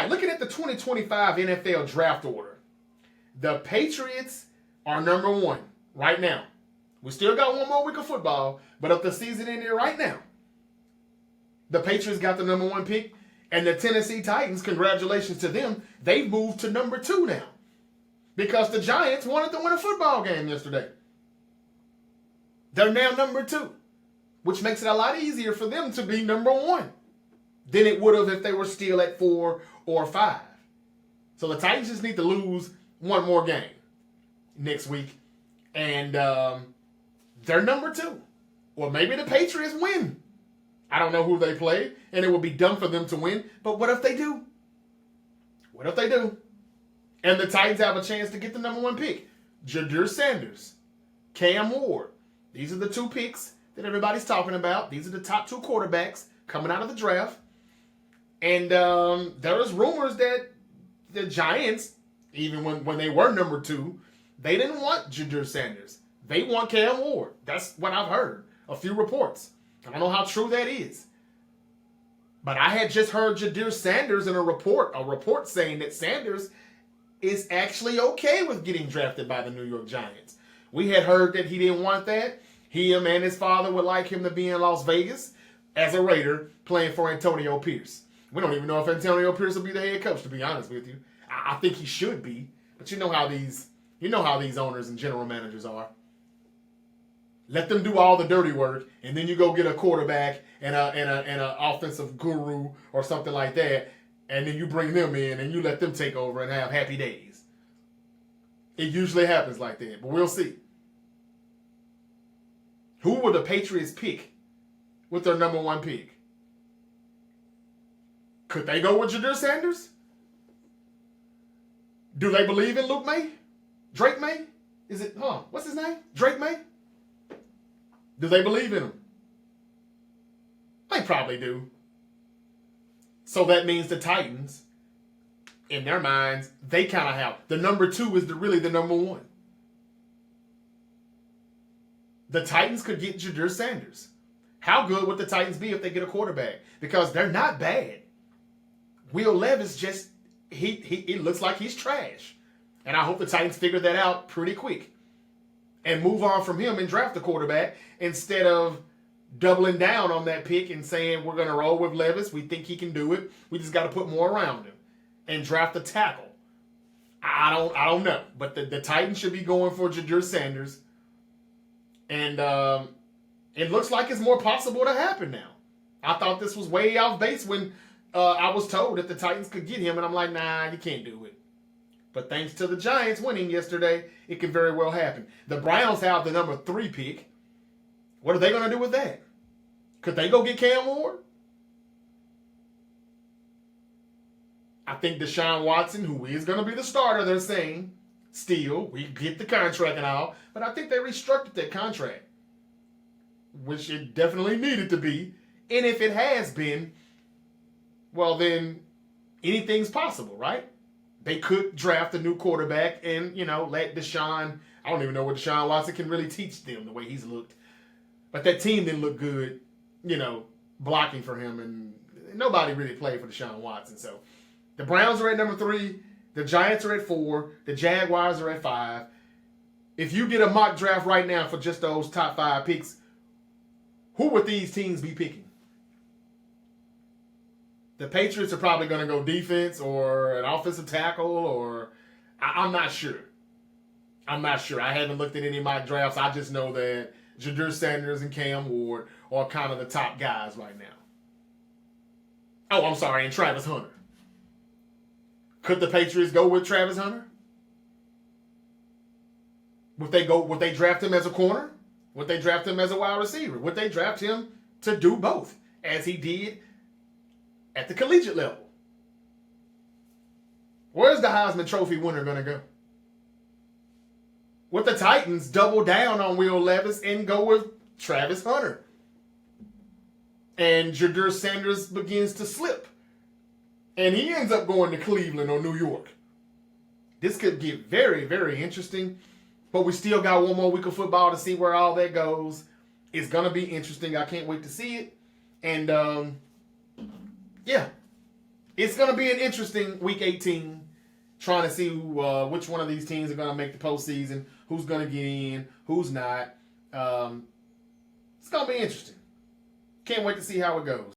right, looking at the 2025 NFL draft order, the Patriots are number 1 right now. We still got one more week of football, but if the season ended right now, the Patriots got the number 1 pick, and the Tennessee Titans, congratulations to them, they've moved to number 2 now because the Giants wanted to win a football game yesterday. They're now number 2, which makes it a lot easier for them to be number 1 than it would have if they were still at 4 or 5. So the Titans just need to lose one more game next week, and they're number 2. Or maybe the Patriots win. I don't know who they play, and it would be dumb for them to win. But what if they do? What if they do? And the Titans have a chance to get the number 1 pick. Shedeur Sanders, Cam Ward. These are the 2 picks that everybody's talking about. These are the top 2 quarterbacks coming out of the draft. And there is rumors that the Giants, even when they were number 2, they didn't want Shedeur Sanders. They want Cam Ward. That's what I've heard. A few reports. I don't know how true that is. But I had just heard Shedeur Sanders in a report saying that Sanders is actually okay with getting drafted by the New York Giants. We had heard that he didn't want that. Him and his father would like him to be in Las Vegas as a Raider playing for Antonio Pierce. We don't even know if Antonio Pierce will be the head coach, to be honest with you. I think he should be. But you know how these owners and general managers are. Let them do all the dirty work, and then you go get a quarterback and a offensive guru or something like that, and then you bring them in and you let them take over and have happy days. It usually happens like that, but we'll see. Who will the Patriots pick with their number 1 pick? Could they go with Shedeur Sanders? Do they believe in Luke May? Drake May? What's his name? Drake May? Do they believe in him? They probably do. So that means the Titans, in their minds, they kind of have the number 2 is really the number 1. The Titans could get Shedeur Sanders. How good would the Titans be if they get a quarterback? Because they're not bad. Will Levis just he looks like he's trash, and I hope the Titans figure that out pretty quick and move on from him and draft a quarterback instead of doubling down on that pick and saying we're going to roll with Levis. We think he can do it. We just got to put more around him and draft a tackle. I don't know, but the Titans should be going for Shedeur Sanders, and it looks like it's more possible to happen now. I thought this was way off base when I was told that the Titans could get him, and I'm like, nah, you can't do it. But thanks to the Giants winning yesterday, it can very well happen. The Browns have the number 3 pick. What are they going to do with that? Could they go get Cam Ward? I think Deshaun Watson, who is going to be the starter, they're saying, still, we get the contract and all, but I think they restructured that contract, which it definitely needed to be. And if it has been, well, then anything's possible, right? They could draft a new quarterback and, let Deshaun, I don't even know what Deshaun Watson can really teach them the way he's looked. But that team didn't look good, blocking for him, and nobody really played for Deshaun Watson. So the Browns are at number 3, the Giants are at 4, the Jaguars are at 5. If you get a mock draft right now for just those top 5 picks, who would these teams be picking? The Patriots are probably going to go defense or an offensive tackle, or I'm not sure. I haven't looked at any mock drafts. I just know that Shedeur Sanders and Cam Ward are kind of the top guys right now. Oh, I'm sorry, and Travis Hunter. Could the Patriots go with Travis Hunter? Would they draft him as a corner? Would they draft him as a wide receiver? Would they draft him to do both, as he did at the collegiate level? Where's the Heisman Trophy winner going to go? Would the Titans double down on Will Levis and go with Travis Hunter? And Shedeur Sanders begins to slip, and he ends up going to Cleveland or New York. This could get very, very interesting, but we still got one more week of football to see where all that goes. It's going to be interesting. I can't wait to see it. And, yeah, It's going to be an interesting Week 18, trying to see which one of these teams are going to make the postseason, who's going to get in, who's not. It's going to be interesting. Can't wait to see how it goes.